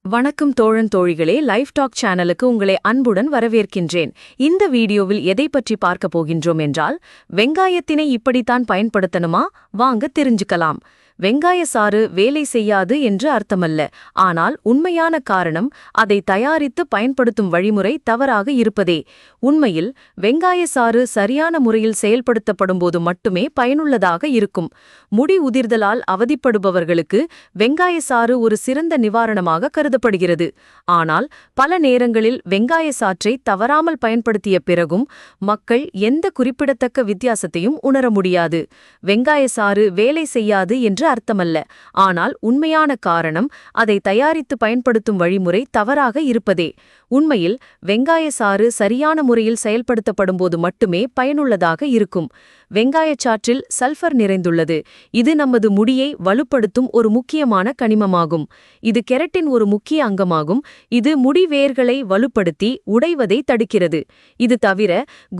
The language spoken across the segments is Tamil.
வணக்கம் தோழன் தோழிகளே, லைஃப் டாக் சேனலுக்கு உங்களை அன்புடன் வரவேற்கின்றேன். இந்த வீடியோவில் எதை பற்றி பார்க்க போகின்றோம் என்றால், வெங்காயத்தினை இப்படித்தான் பயன்படுத்தணுமா? வாங்க தெரிஞ்சுக்கலாம். வெங்காய சாறு வேலை செய்யாது என்று அர்த்தமல்ல. ஆனால் உண்மையான காரணம் அதை தயாரித்து பயன்படுத்தும் வழிமுறை தவறாக இருப்பதே. உண்மையில் வெங்காய சாறு சரியான முறையில் செயல்படுத்தப்படும் போது மட்டுமே பயனுள்ளதாக இருக்கும். முடி உதிர்தலால் அவதிப்படுபவர்களுக்கு வெங்காய சாறு ஒரு சிறந்த நிவாரணமாக கருதப்படுகிறது. ஆனால் பல நேரங்களில் வெங்காய சாற்றை தவறாமல் பயன்படுத்திய பிறகும் மக்கள் எந்த குறிப்பிடத்தக்க வித்தியாசத்தையும் உணர முடியாது. வெங்காய சாறு வேலை செய்யாது என்று அர்த்தமல்ல. ஆனால் உண்மையான காரணம் அதை தயாரித்து பயன்படுத்தும் வழிமுறை தவறாக இருப்பதே. உண்மையில் வெங்காய சாறு சரியான முறையில் செயல்படுத்தப்படும் போது மட்டுமே பயனுள்ளதாக இருக்கும். வெங்காயச் சாற்றில் சல்ஃபர் நிறைந்துள்ளது. இது நமது முடியை வலுப்படுத்தும் ஒரு முக்கியமான கனிமமாகும். இது கெரட்டின் ஒரு முக்கிய அங்கமாகும். இது முடி வேர்களை வலுப்படுத்தி உடைவதை தடுக்கிறது. இது தவிர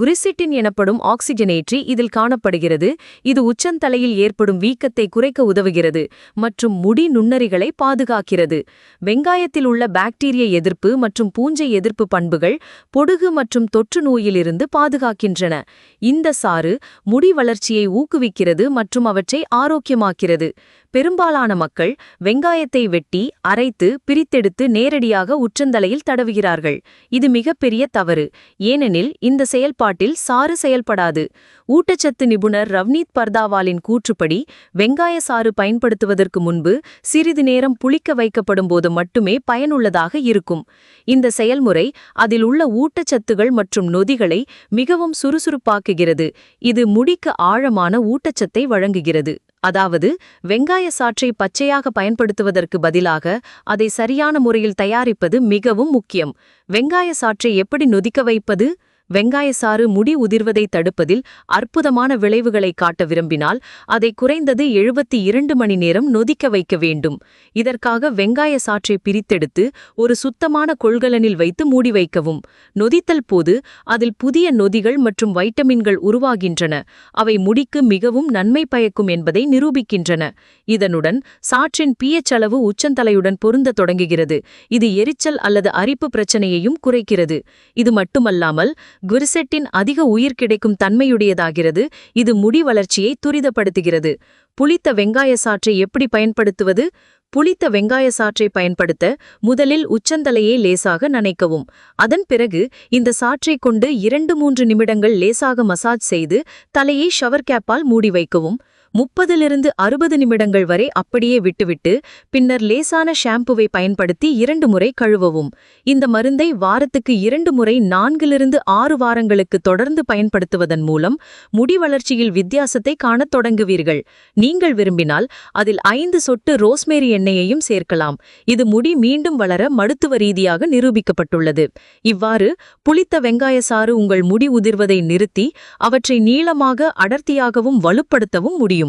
குரிசிட்டின் எனப்படும் ஆக்சிஜனேற்றி இதில் காணப்படுகிறது. இது உச்சந்தலையில் ஏற்படும் வீக்கத்தை குறைக்க உதவுகிறது மற்றும் முடி நுண்ணறிகளை பாதுகாக்கிறது. வெங்காயத்தில் உள்ள பாக்டீரிய எதிர்ப்பு மற்றும் பூஞ்சை எதிர்ப்பு பண்புகள் பொடுகு மற்றும் தொற்று நோயிலிருந்து பாதுகாக்கின்றன. இந்த சாறு முடி வளர்ச்சியை ஊக்குவிக்கிறது மற்றும் அவற்றை ஆரோக்கியமாக்கிறது. பெரும்பாலான மக்கள் வெங்காயத்தை வெட்டி அரைத்து பிரித்தெடுத்து நேரடியாக உச்சந்தலையில் தடவுகிறார்கள். இது மிகப்பெரிய தவறு. ஏனெனில் இந்த செயல்பாட்டில் சாறு செயல்படாது. ஊட்டச்சத்து நிபுணர் ரவ்னீத் பர்தாவாலின் கூற்றுப்படி, வெங்காய சாறு பயன்படுத்துவதற்கு முன்பு சிறிது நேரம் புளிக்க வைக்கப்படும் போது மட்டுமே பயனுள்ளதாக இருக்கும். இந்த செயல்முறை அதில் உள்ள ஊட்டச்சத்துகள் மற்றும் நொதிகளை மிகவும் சுறுசுறுப்பாக்குகிறது. இது முடிக்கு ஆழமான ஊட்டச்சத்தை வழங்குகிறது. அதாவது வெங்காய சாற்றை பச்சையாக பயன்படுத்துவதற்கு பதிலாக அதை சரியான முறையில் தயாரிப்பது மிகவும் முக்கியம். வெங்காய சாற்றை எப்படி நொதிக்க வைப்பது? வெங்காய சாறு முடி உதிர்வதை தடுப்பதில் அற்புதமான விளைவுகளை காட்ட விரும்பினால் அதை குறைந்தது 72 மணி நேரம் நொதிக்க வைக்க வேண்டும். இதற்காக வெங்காய சாற்றை பிரித்தெடுத்து ஒரு சுத்தமான கொள்கலனில் வைத்து மூடி வைக்கவும். நொதித்தல் போது அதில் புதிய நொதிகள் மற்றும் வைட்டமின்கள் உருவாகின்றன. அவை முடிக்கு மிகவும் நன்மை பயக்கும் என்பதை நிரூபிக்கின்றன. இதனுடன் சாற்றின் pH அளவு உச்சந்தலையுடன் பொருந்த தொடங்குகிறது. இது எரிச்சல் அல்லது அரிப்பு பிரச்சனையையும் குறைக்கிறது. இது மட்டுமல்லாமல் குரிசெட்டின் அதிக உயிர் கிடைக்கும் தன்மையுடையதாகிறது. இது முடி வளர்ச்சியை துரிதப்படுத்துகிறது. புளித்த வெங்காய சாற்றை எப்படி பயன்படுத்துவது? புளித்த வெங்காய சாற்றை பயன்படுத்த முதலில் உச்சந்தலையை லேசாக நனைக்கவும். அதன் பிறகு இந்த சாற்றை கொண்டு 2-3 நிமிடங்கள் லேசாக மசாஜ் செய்து தலையை ஷவர் கேப்பால் மூடி வைக்கவும். 30-60 நிமிடங்கள் வரை அப்படியே விட்டுவிட்டு பின்னர் லேசான ஷாம்புவை பயன்படுத்தி 2 முறை கழுவவும். இந்த மருந்தை வாரத்துக்கு 2 முறை 4-6 வாரங்களுக்கு தொடர்ந்து பயன்படுத்துவதன் மூலம் முடி வளர்ச்சியில் வித்தியாசத்தை காணத் தொடங்குவீர்கள். நீங்கள் விரும்பினால் அதில் 5 சொட்டு ரோஸ்மேரி எண்ணெயையும் சேர்க்கலாம். இது முடி மீண்டும் வளர மருத்துவ ரீதியாக நிரூபிக்கப்பட்டுள்ளது. இவ்வாறு புளித்த வெங்காய சாறு உங்கள் முடி உதிர்வதை நிறுத்தி அவற்றை நீளமாக அடர்த்தியாகவும் வலுப்படுத்தவும் முடியும்.